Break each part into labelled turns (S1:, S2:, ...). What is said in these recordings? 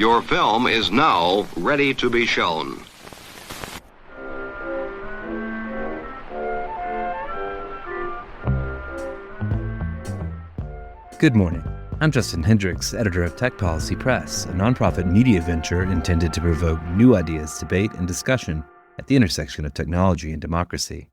S1: Your film is now ready to be shown.
S2: Good morning. I'm Justin Hendrix, editor of Tech Policy Press, a nonprofit media venture intended to provoke new ideas, debate, and discussion at the intersection of technology and democracy.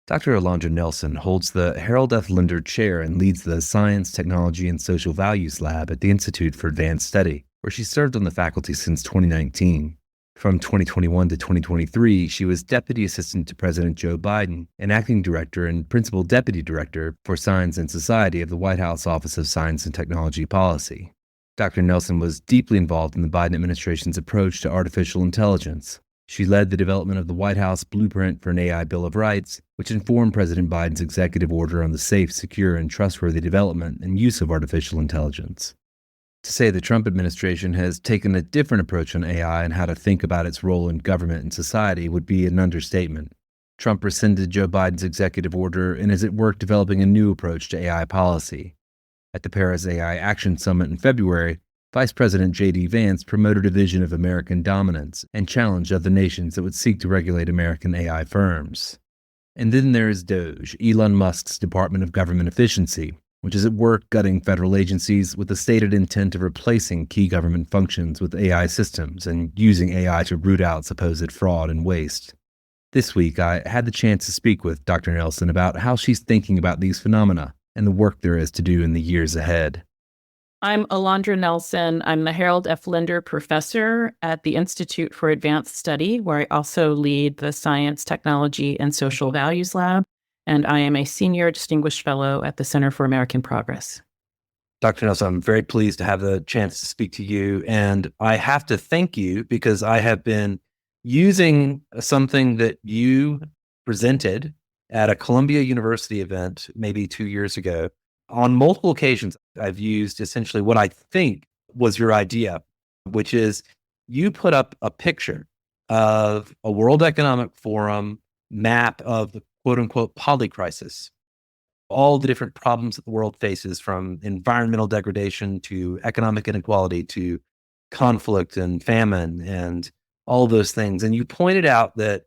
S2: Dr. Alondra Nelson holds the Harold F. Linder Chair and leads the Science, Technology, and Social Values Lab at the Institute for Advanced Study, where she served on the faculty since 2019. From 2021 to 2023, she was Deputy Assistant to President Joe Biden and Acting Director and Principal Deputy Director for Science and Society of the White House Office of Science and Technology Policy. Dr. Nelson was deeply involved in the Biden administration's approach to artificial intelligence. She led the development of the White House Blueprint for an AI Bill of Rights, which informed President Biden's executive order on the safe, secure, and trustworthy development and use of artificial intelligence. To say the Trump administration has taken a different approach on AI and how to think about its role in government and society would be an understatement. Trump rescinded Joe Biden's executive order and is at work developing a new approach to AI policy. At the Paris AI Action Summit in February, Vice President JD Vance promoted a vision of American dominance and challenged other nations that would seek to regulate American AI firms. And then there is DOGE, Elon Musk's Department of Government Efficiency, which is at work gutting federal agencies with the stated intent of replacing key government functions with AI systems and using AI to root out supposed fraud and waste. This week, I had the chance to speak with Dr. Nelson about how she's thinking about these phenomena and the work there is to do in the years ahead.
S3: I'm Alondra Nelson. I'm the Harold F. Linder Professor at the Institute for Advanced Study, where I also lead the Science, Technology, and Social Values Lab. And I am a Senior Distinguished Fellow at the Center for American Progress.
S2: Dr. Nelson, I'm very pleased to have the chance to speak to you. And I have to thank you because I have been using something that you presented at a Columbia University event maybe 2 years ago. On multiple occasions, I've used essentially what I think was your idea, which is you put up a picture of a World Economic Forum map of the quote-unquote polycrisis, all the different problems that the world faces, from environmental degradation to economic inequality to conflict and famine and all those things. And you pointed out that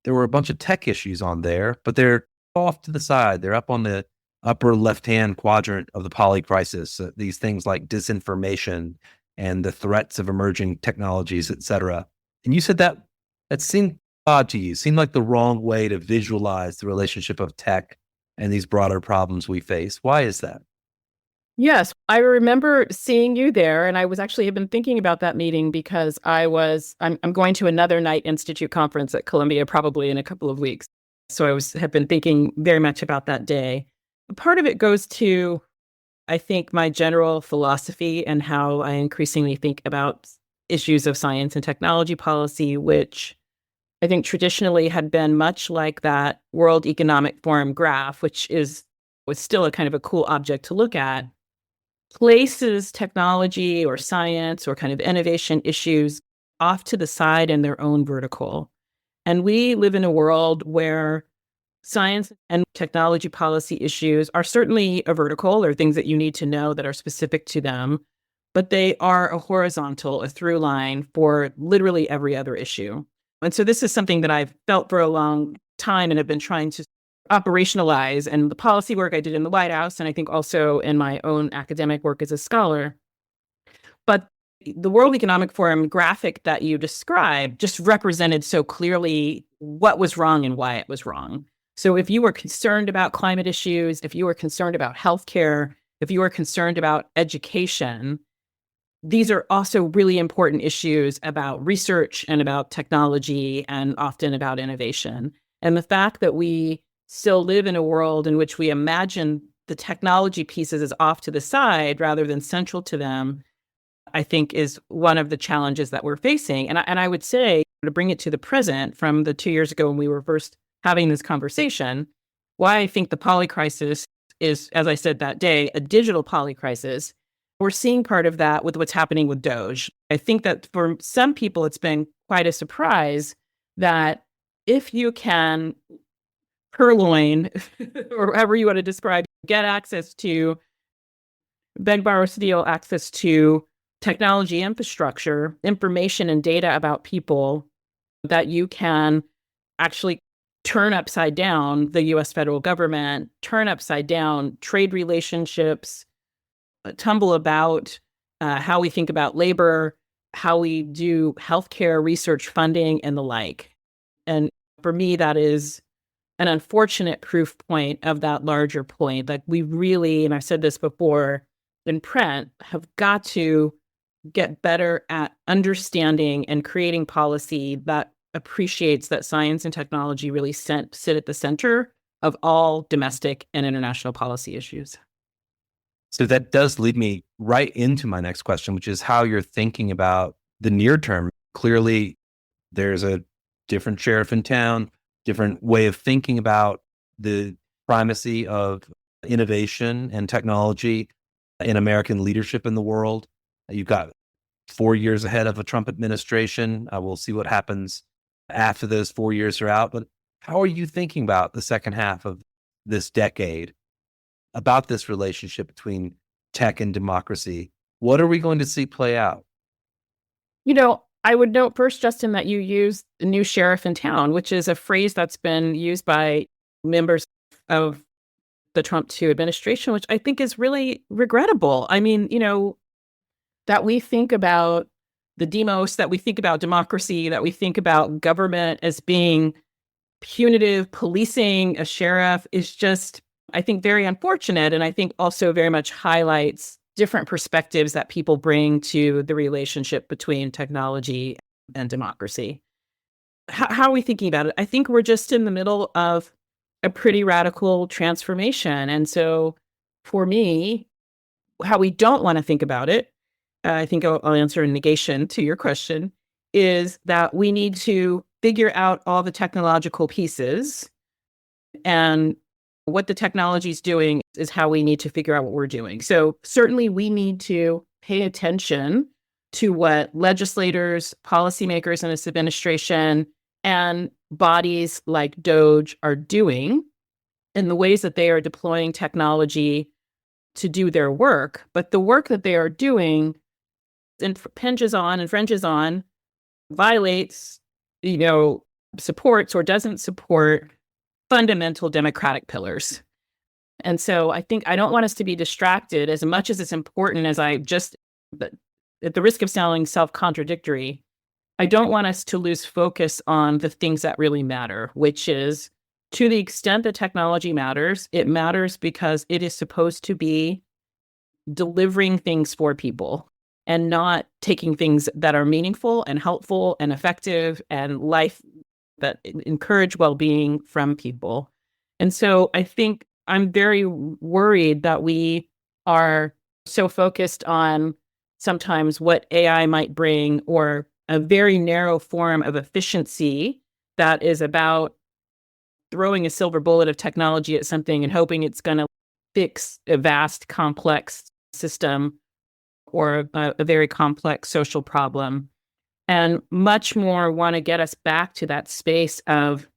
S2: there were a bunch of tech issues on there, but they're off to the side. They're up on the upper left-hand quadrant of the polycrisis, these things like disinformation and the threats of emerging technologies, et cetera. And you said that seemed odd to you, seemed like the wrong way to visualize the relationship of tech and these broader problems we face. Why is that?
S3: Yes, I remember seeing you there, and I have been thinking about that meeting because I'm going to another Knight Institute conference at Columbia probably in a couple of weeks. So have been thinking very much about that day. Part of it goes to, I think, my general philosophy and how I increasingly think about issues of science and technology policy, which I think traditionally had been much like that World Economic Forum graph, which was still a kind of a cool object to look at, places technology or science or kind of innovation issues off to the side in their own vertical. And we live in a world where science and technology policy issues are certainly a vertical, or things that you need to know that are specific to them, but they are a horizontal, a through line for literally every other issue. And so this is something that I've felt for a long time and have been trying to operationalize in the policy work I did in the White House, and I think also in my own academic work as a scholar. But the World Economic Forum graphic that you described just represented so clearly what was wrong and why it was wrong. So if you were concerned about climate issues, if you were concerned about healthcare, if you were concerned about education, these are also really important issues about research and about technology and often about innovation. And the fact that we still live in a world in which we imagine the technology pieces as off to the side rather than central to them, I think is one of the challenges that we're facing. And I would say, to bring it to the present from the 2 years ago when we were first having this conversation, why I think the polycrisis is, as I said that day, a digital polycrisis. We're seeing part of that with what's happening with DOGE. I think that for some people, it's been quite a surprise that if you can purloin, or however you want to describe, get access to, beg, borrow, steal access to technology infrastructure, information and data about people that you can actually turn upside down the US federal government, turn upside down trade relationships, tumble about how we think about labor, how we do healthcare research funding, and the like. And for me, that is an unfortunate proof point of that larger point. Like we really, and I've said this before in print, have got to get better at understanding and creating policy that appreciates that science and technology really sit at the center of all domestic and international policy issues.
S2: So that does lead me right into my next question, which is how you're thinking about the near term. Clearly, there's a different sheriff in town, different way of thinking about the primacy of innovation and technology in American leadership in the world. You've got 4 years ahead of a Trump administration. We'll see what happens after those 4 years are out. But how are you thinking about the second half of this decade, about this relationship between tech and democracy? What are we going to see play out?
S3: I would note first, Justin, that you used the new sheriff in town, which is a phrase that's been used by members of the Trump 2 administration, which I think is really regrettable. I mean, that we think about the demos, that we think about democracy, that we think about government as being punitive, policing a sheriff is just, I think, very unfortunate. And I think also very much highlights different perspectives that people bring to the relationship between technology and democracy. How are we thinking about it? I think we're just in the middle of a pretty radical transformation. And so for me, how we don't want to think about it, I think I'll answer in negation to your question, is that we need to figure out all the technological pieces, and what the technology is doing is how we need to figure out what we're doing. So certainly we need to pay attention to what legislators, policymakers in this administration, and bodies like DOGE are doing in the ways that they are deploying technology to do their work. But the work that they are doing infringes on, violates, supports or doesn't support fundamental democratic pillars. And so I think I don't want us to be distracted as much as it's important as at the risk of sounding self-contradictory, I don't want us to lose focus on the things that really matter, which is to the extent that technology matters, it matters because it is supposed to be delivering things for people and not taking things that are meaningful and helpful and effective and life that encourage well-being from people. And so I think I'm very worried that we are so focused on sometimes what AI might bring, or a very narrow form of efficiency that is about throwing a silver bullet of technology at something and hoping it's going to fix a vast, complex system or a very complex social problem. And much more want to get us back to that space of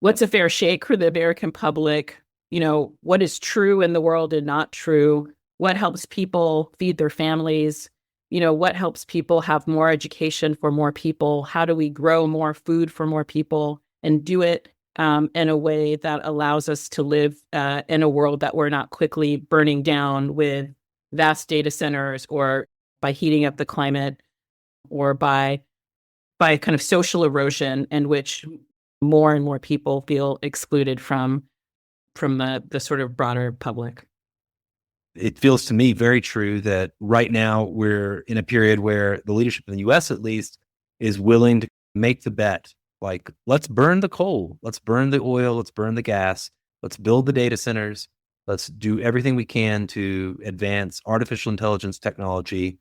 S3: what's a fair shake for the American public, what is true in the world and not true, what helps people feed their families, what helps people have more education for more people, how do we grow more food for more people and do it in a way that allows us to live in a world that we're not quickly burning down with vast data centers, or by heating up the climate, or by kind of social erosion in which more and more people feel excluded from the sort of broader public.
S2: It feels to me very true that right now we're in a period where the leadership in the US, at least, is willing to make the bet, like, let's burn the coal, let's burn the oil, let's burn the gas, let's build the data centers, let's do everything we can to advance artificial intelligence technology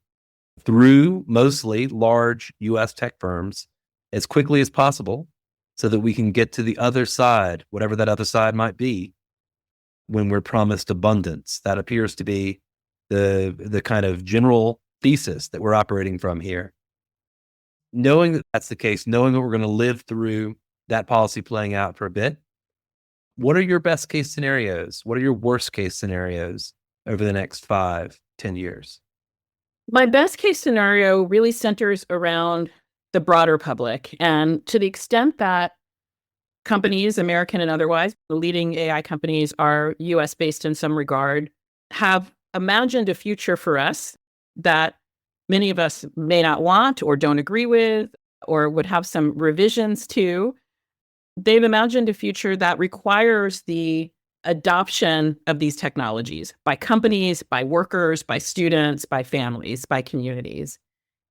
S2: through mostly large US tech firms as quickly as possible, so that we can get to the other side, whatever that other side might be, when we're promised abundance. That appears to be the kind of general thesis that we're operating from here. Knowing that that's the case, knowing that we're going to live through that policy playing out for a bit, what are your best case scenarios? What are your worst case scenarios over the next 5-10 years?
S3: My best case scenario really centers around the broader public. And to the extent that companies, American and otherwise, the leading AI companies are US based in some regard, have imagined a future for us that many of us may not want or don't agree with or would have some revisions to. They've imagined a future that requires the adoption of these technologies by companies, by workers, by students, by families, by communities.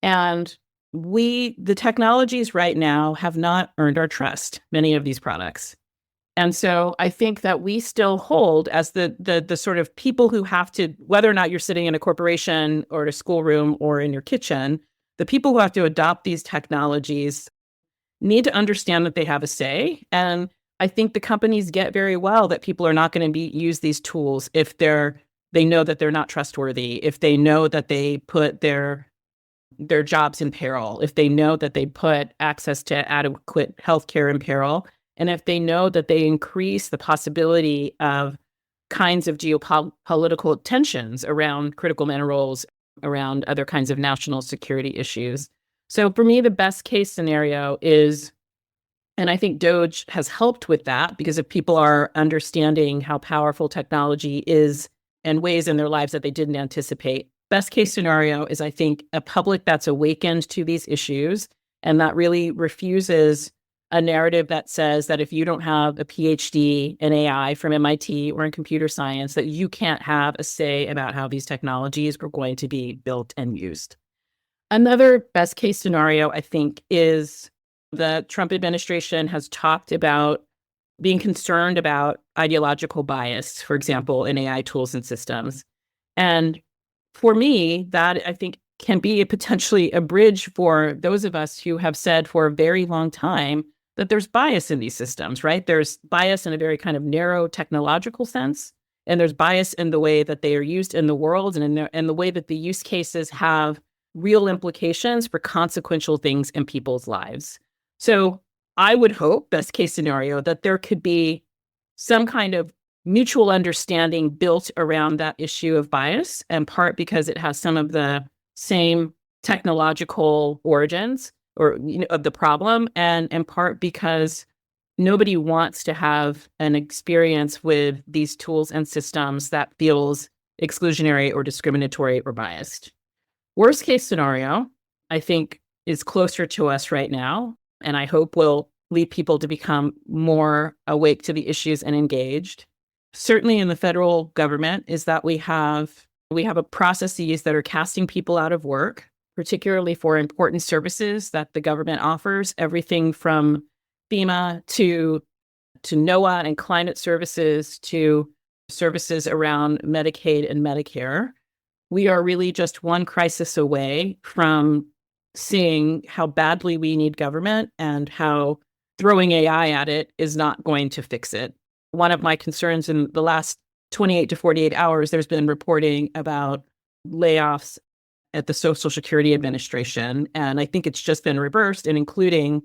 S3: And the technologies right now have not earned our trust, many of these products. And so I think that we still hold as the sort of people who have to, whether or not you're sitting in a corporation or in a schoolroom or in your kitchen, the people who have to adopt these technologies need to understand that they have a say. And I think the companies get very well that people are not going to use these tools if they know that they're not trustworthy, if they know that they put their jobs in peril, if they know that they put access to adequate healthcare in peril, and if they know that they increase the possibility of kinds of geopolitical tensions around critical minerals, around other kinds of national security issues. So for me, the best case scenario is, and I think DOGE has helped with that because if people are understanding how powerful technology is and ways in their lives that they didn't anticipate, best case scenario is, I think, a public that's awakened to these issues and that really refuses a narrative that says that if you don't have a PhD in AI from MIT or in computer science, that you can't have a say about how these technologies are going to be built and used. Another best case scenario, I think, is the Trump administration has talked about being concerned about ideological bias, for example, in AI tools and systems. And for me, that I think can be potentially a bridge for those of us who have said for a very long time that there's bias in these systems, right? There's bias in a very kind of narrow technological sense, and there's bias in the way that they are used in the world and in the way that the use cases have real implications for consequential things in people's lives. So I would hope, best case scenario, that there could be some kind of mutual understanding built around that issue of bias, in part because it has some of the same technological origins or of the problem, and in part because nobody wants to have an experience with these tools and systems that feels exclusionary or discriminatory or biased. Worst case scenario, I think, is closer to us right now, and I hope will lead people to become more awake to the issues and engaged. Certainly in the federal government is that we have a processes that are casting people out of work, particularly for important services that the government offers, everything from FEMA to NOAA and climate services to services around Medicaid and Medicare. We are really just one crisis away from seeing how badly we need government and how throwing AI at it is not going to fix it. One of my concerns in the last 28 to 48 hours, there's been reporting about layoffs at the Social Security Administration. And I think it's just been reversed, and including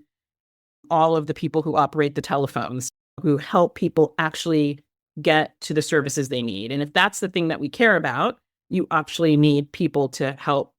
S3: all of the people who operate the telephones, who help people actually get to the services they need. And if that's the thing that we care about, you actually need people to help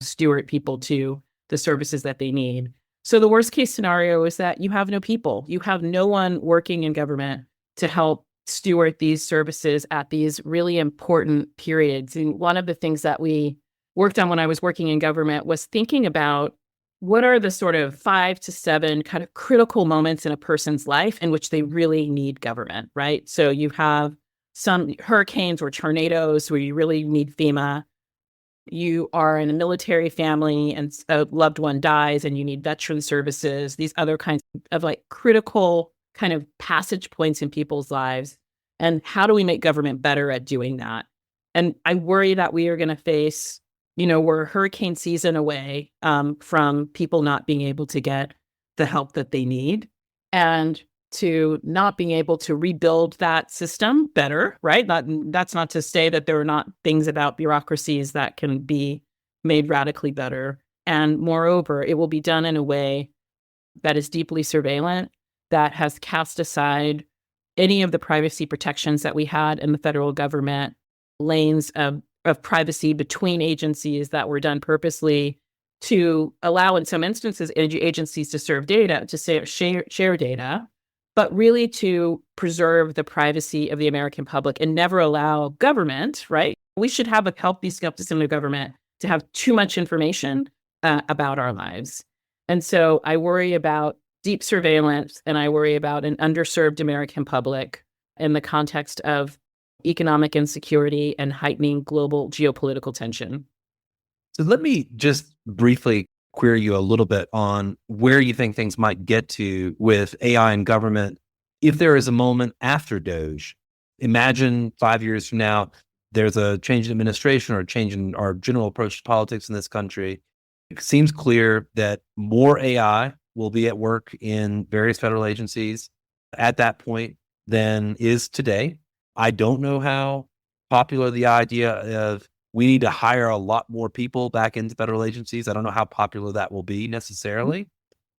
S3: steward people to the services that they need. So the worst case scenario is that you have no people. You have no one working in government to help steward these services at these really important periods. And one of the things that we worked on when I was working in government was thinking about what are the sort of 5 to 7 kind of critical moments in a person's life in which they really need government, right? So you have some hurricanes or tornadoes where you really need FEMA. You are in a military family and a loved one dies and you need veteran services, these other kinds of like critical kind of passage points in people's lives. And how do we make government better at doing that? And I worry that we are going to face, we're hurricane season away from people not being able to get the help that they need and to not being able to rebuild that system better, right? That's not to say that there are not things about bureaucracies that can be made radically better. And moreover, it will be done in a way that is deeply surveillant, that has cast aside any of the privacy protections that we had in the federal government, lanes of of privacy between agencies that were done purposely to allow, in some instances, agencies to serve data, to share data, but really to preserve the privacy of the American public and never allow government, right? We should have a healthy skepticism of government to have too much information about our lives. And so I worry about deep surveillance, and I worry about an underserved American public in the context of economic insecurity and heightening global geopolitical tension.
S2: So let me just briefly query you a little bit on where you think things might get to with AI and government if there is a moment after DOGE. Imagine 5 years from now, there's a change in administration or a change in our general approach to politics in this country. It seems clear that more AI will be at work in various federal agencies at that point than is today. I don't know how popular the idea of we need to hire a lot more people back into federal agencies. I don't know how popular that will be necessarily.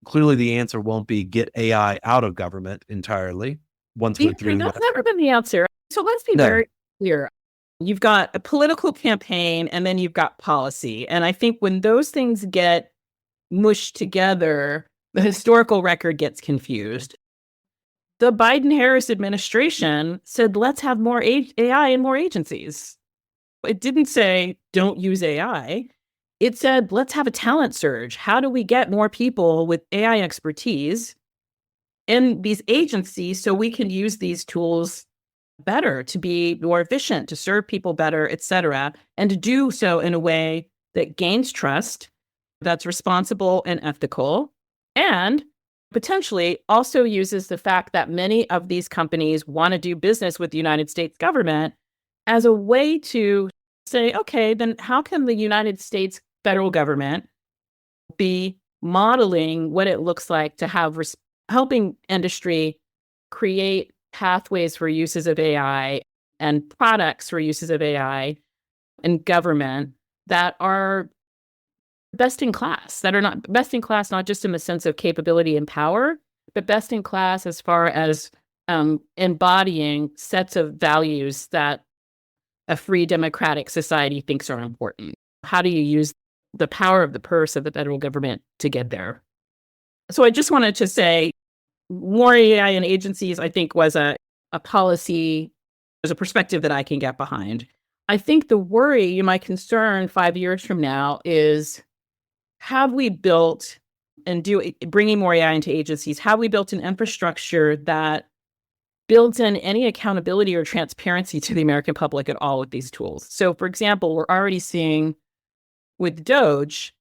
S2: Clearly, the answer won't be get AI out of government entirely. Once we're through.
S3: That's never been the answer. So let's be very clear. You've got a political campaign and then you've got policy. And I think when those things get mushed together, the historical record gets confused. The Biden-Harris administration said, let's have more AI in more agencies. It didn't say, don't use AI. It said, let's have a talent surge. How do we get more people with AI expertise in these agencies so we can use these tools better, to be more efficient, to serve people better, et cetera, and to do so in a way that gains trust, that's responsible and ethical, and potentially also uses the fact that many of these companies want to do business with the United States government as a way to say, okay, then how can the United States federal government be modeling what it looks like to have helping industry create pathways for uses of AI and products for uses of AI in government that are best in class, that are not best in class, not just in the sense of capability and power, but best in class as far as embodying sets of values that a free democratic society thinks are important. How do you use the power of the purse of the federal government to get there? So I just wanted to say more AI in agencies, I think, was a policy, was a perspective that I can get behind. I think the worry, my concern 5 years from now is, have we built bringing more AI into agencies, have we built an infrastructure that builds in any accountability or transparency to the American public at all with these tools? So, for example, we're already seeing with DOGE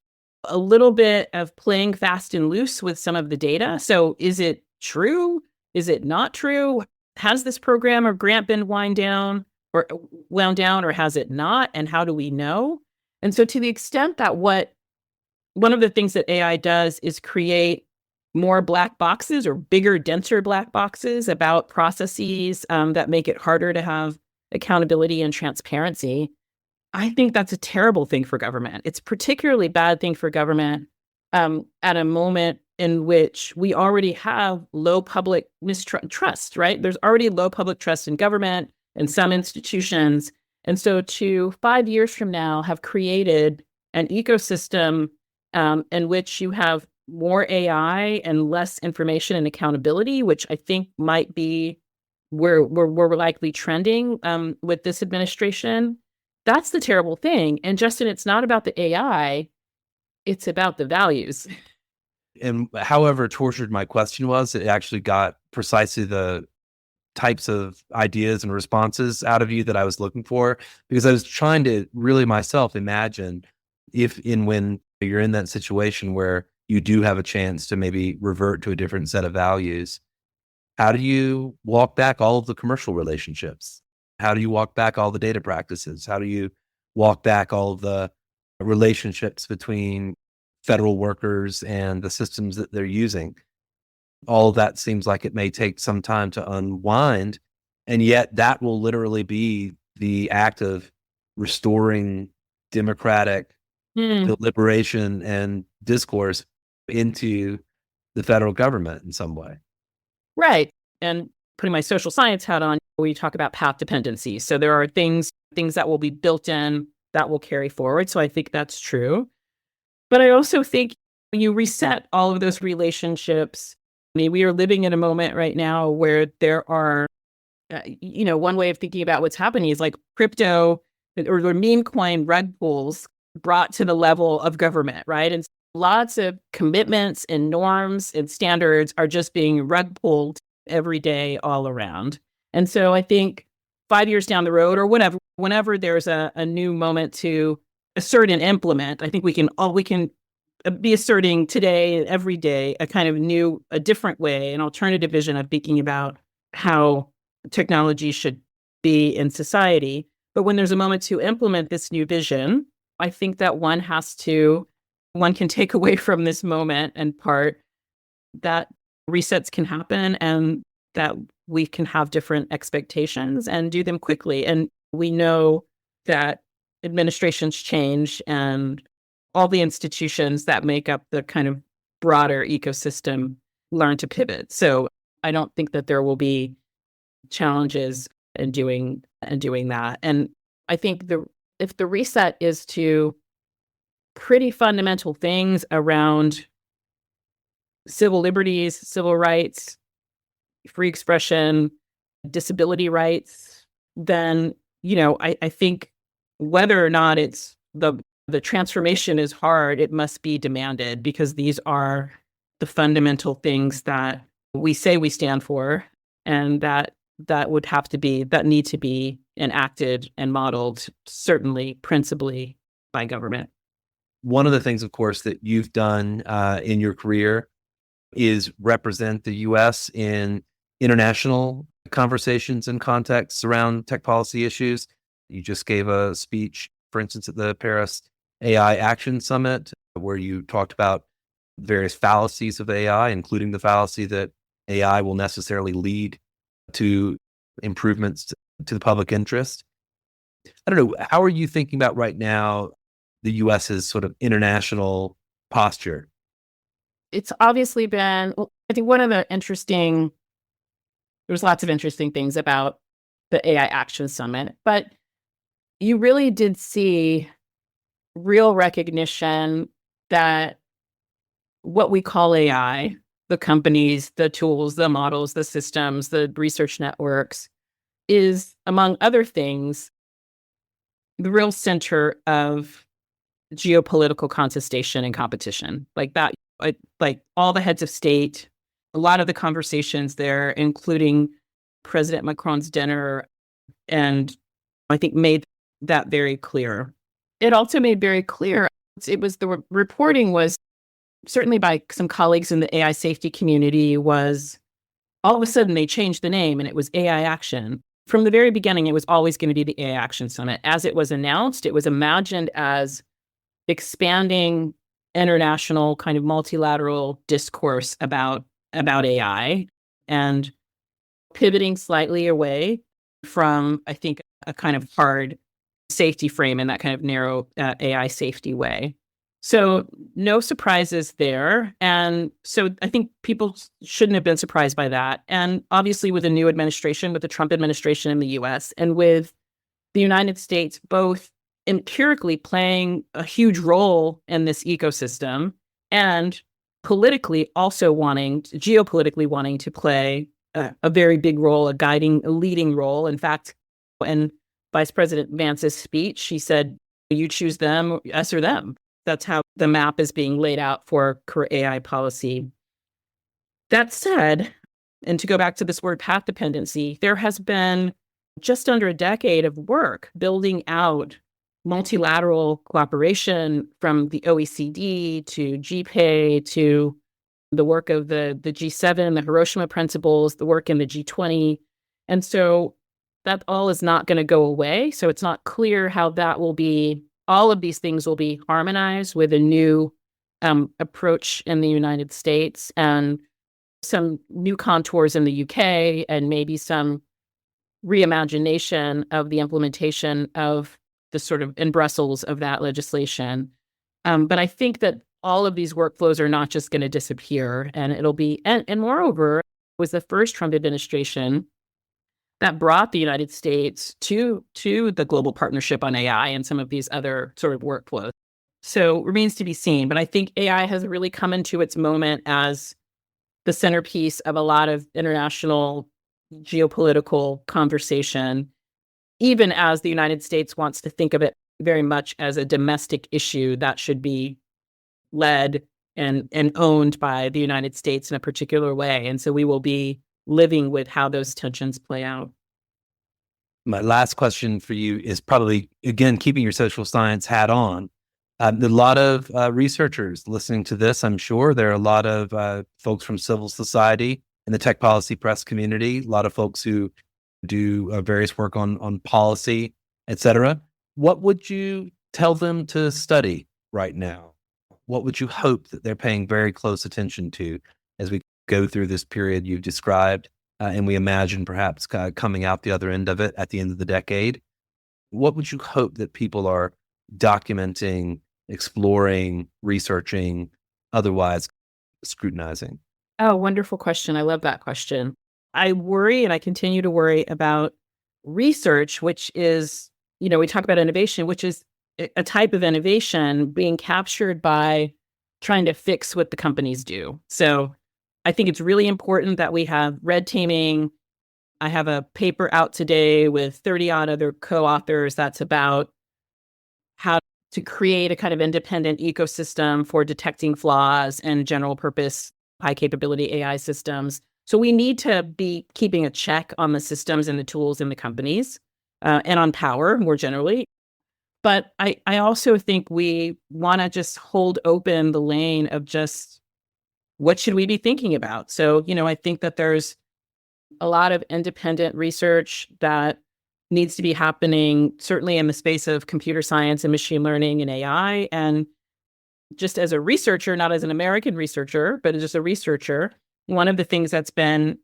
S3: a little bit of playing fast and loose with some of the data. So is it true? Is it not true? Has this program or grant been wound down, or has it not? And how do we know? And so to the extent that one of the things that AI does is create more black boxes or bigger, denser black boxes about processes that make it harder to have accountability and transparency, I think that's a terrible thing for government. It's a particularly bad thing for government at a moment in which we already have low public trust, right? There's already low public trust in government and some institutions. And so to 5 years from now have created an ecosystem in which you have more AI and less information and accountability, which I think might be where we're likely trending with this administration. That's the terrible thing. And Justin, it's not about the AI, it's about the values.
S2: And however tortured my question was, it actually got precisely the types of ideas and responses out of you that I was looking for, because I was trying to really myself imagine when you're in that situation where you do have a chance to maybe revert to a different set of values, how do you walk back all of the commercial relationships? How do you walk back all the data practices? How do you walk back all of the relationships between federal workers and the systems that they're using? All of that seems like it may take some time to unwind. And yet that will literally be the act of restoring democratic deliberation and discourse into the federal government in some way.
S3: Right. And putting my social science hat on, we talk about path dependency. So there are things that will be built in that will carry forward. So I think that's true. But I also think when you reset all of those relationships, I mean, we are living in a moment right now where there are, one way of thinking about what's happening is like crypto or meme coin rug pulls brought to the level of government, right? And lots of commitments and norms and standards are just being rug pulled every day all around. And so I think 5 years down the road or whenever there's a new moment to assert and implement, I think we can be asserting today and every day a kind of a different way, an alternative vision of thinking about how technology should be in society. But when there's a moment to implement this new vision, I think that one can take away from this moment and part that resets can happen and that we can have different expectations and do them quickly. And we know that administrations change and all the institutions that make up the kind of broader ecosystem learn to pivot. So I don't think that there will be challenges in doing that. And I think if the reset is to pretty fundamental things around civil liberties, civil rights, free expression, disability rights, then, I think whether or not it's the transformation is hard, it must be demanded because these are the fundamental things that we say we stand for and that need to be enacted and modeled, certainly principally by government.
S2: One of the things, of course, that you've done in your career is represent the U.S. in international conversations and contexts around tech policy issues. You just gave a speech, for instance, at the Paris AI Action Summit, where you talked about various fallacies of AI, including the fallacy that AI will necessarily lead to improvements to the public interest. I don't know, how are you thinking about right now the U.S.'s sort of international posture?
S3: It's obviously been, I think there's lots of interesting things about the AI Action Summit, but you really did see real recognition that what we call AI, the companies, the tools, the models, the systems, the research networks, is, among other things, the real center of geopolitical contestation and competition. Like that, like all the heads of state, a lot of the conversations there, including President Macron's dinner, and I think made that very clear. It also made very clear, the reporting was, certainly by some colleagues in the AI safety community, was all of a sudden they changed the name and it was AI Action. From the very beginning, it was always going to be the AI Action Summit. As it was announced, it was imagined as expanding international kind of multilateral discourse about AI and pivoting slightly away from, I think, a kind of hard safety frame in that kind of narrow AI safety way. So no surprises there. And so I think people shouldn't have been surprised by that. And obviously with the new administration, with the Trump administration in the US, and with the United States both empirically playing a huge role in this ecosystem and geopolitically wanting to play a very big role, a leading role. In fact, in Vice President Vance's speech, she said, you choose them, us or them. That's how the map is being laid out for AI policy. That said, and to go back to this word path dependency, there has been just under a decade of work building out multilateral cooperation from the OECD to GPay to the work of the G7, the Hiroshima Principles, the work in the G20. And so that all is not going to go away. So it's not clear how all of these things will be harmonized with a new approach in the United States and some new contours in the UK and maybe some reimagination of the implementation of the sort of in Brussels of that legislation. But I think that all of these workflows are not just going to disappear, and it'll be, and moreover, was the first Trump administration that brought the United States to the global partnership on AI and some of these other sort of workflows. So remains to be seen. But I think AI has really come into its moment as the centerpiece of a lot of international geopolitical conversation, even as the United States wants to think of it very much as a domestic issue that should be led and owned by the United States in a particular way. And so we will be living with how those tensions play out.
S2: My last question for you is probably, again, keeping your social science hat on. A lot of researchers listening to this, I'm sure. There are a lot of folks from civil society in the tech policy press community, a lot of folks who do various work on policy, et cetera. What would you tell them to study right now? What would you hope that they're paying very close attention to as we go through this period you've described, and we imagine perhaps coming out the other end of it at the end of the decade? What would you hope that people are documenting, exploring, researching, otherwise scrutinizing?
S3: Oh, wonderful question. I love that question. I worry, and I continue to worry about research, which is, we talk about innovation, which is a type of innovation being captured by trying to fix what the companies do. So I think it's really important that we have red teaming. I have a paper out today with 30 odd other co-authors that's about how to create a kind of independent ecosystem for detecting flaws and general purpose high capability AI systems. So we need to be keeping a check on the systems and the tools in the companies and on power more generally. But I also think we want to just hold open the lane of just what should we be thinking about? So, I think that there's a lot of independent research that needs to be happening, certainly in the space of computer science and machine learning and AI. And just as a researcher, not as an American researcher, but as a researcher, one of the things that's been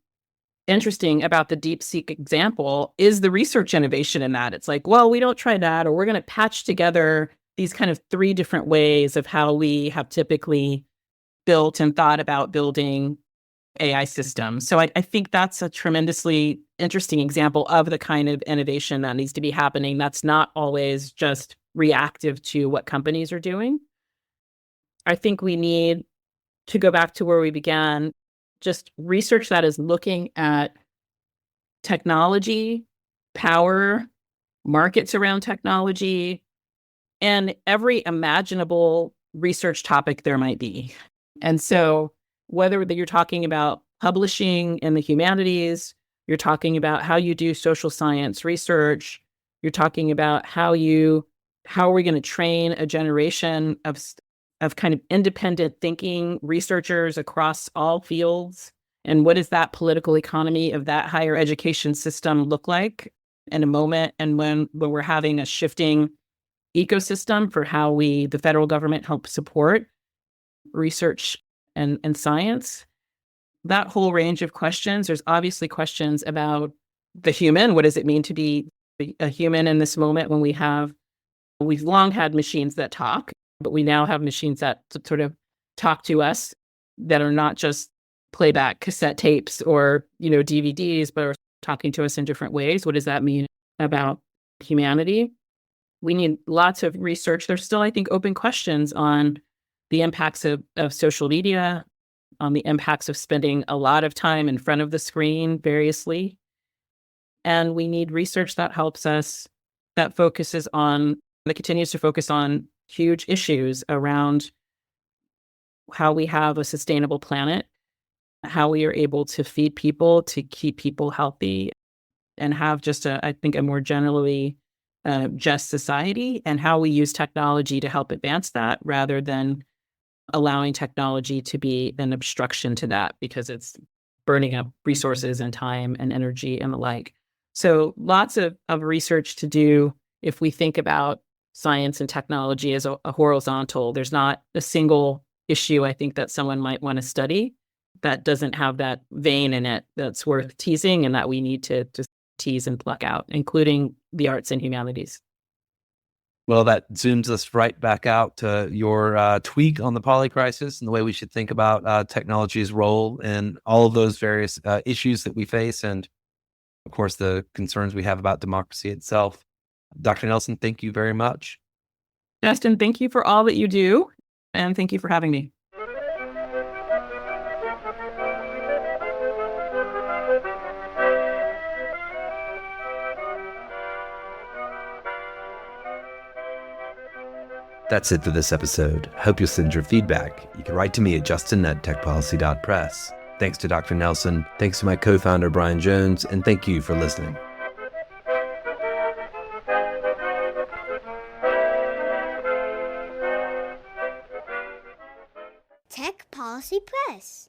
S3: interesting about the DeepSeek example is the research innovation in that. It's like, well, we don't try that, or we're going to patch together these kind of 3 different ways of how we have typically built and thought about building AI systems. So I think that's a tremendously interesting example of the kind of innovation that needs to be happening. That's not always just reactive to what companies are doing. I think we need to go back to where we began, just research that is looking at technology, power, markets around technology, and every imaginable research topic there might be. And so whether you're talking about publishing in the humanities, you're talking about how you do social science research, you're talking about how are we going to train a generation of kind of independent thinking researchers across all fields, and what does that political economy of that higher education system look like in a moment, and when we're having a shifting ecosystem for how the federal government helps support research and science. That whole range of questions. There's obviously questions about the human. What does it mean to be a human in this moment when we've long had machines that talk, but we now have machines that sort of talk to us that are not just playback cassette tapes or, DVDs, but are talking to us in different ways. What does that mean about humanity? We need lots of research. There's still, I think, open questions on the impacts of social media, on the impacts of spending a lot of time in front of the screen variously. And we need research that helps us, that continues to focus on huge issues around how we have a sustainable planet, how we are able to feed people, to keep people healthy, and have just I think a more generally just society, and how we use technology to help advance that rather than allowing technology to be an obstruction to that because it's burning up resources and time and energy and the like. So lots of research to do if we think about science and technology as a horizontal. There's not a single issue, I think, that someone might want to study that doesn't have that vein in it that's worth teasing and that we need to tease and pluck out, including the arts and humanities.
S2: Well, that zooms us right back out to your tweak on the poly crisis and the way we should think about technology's role in all of those various issues that we face, and of course, the concerns we have about democracy itself. Dr. Nelson, thank you very much.
S3: Justin, thank you for all that you do, and thank you for having me.
S2: That's it for this episode. Hope you'll send your feedback. You can write to me at justin@techpolicy.press. Thanks to Dr. Nelson, thanks to my co-founder Brian Jones, and thank you for listening.
S4: Tech Policy Press.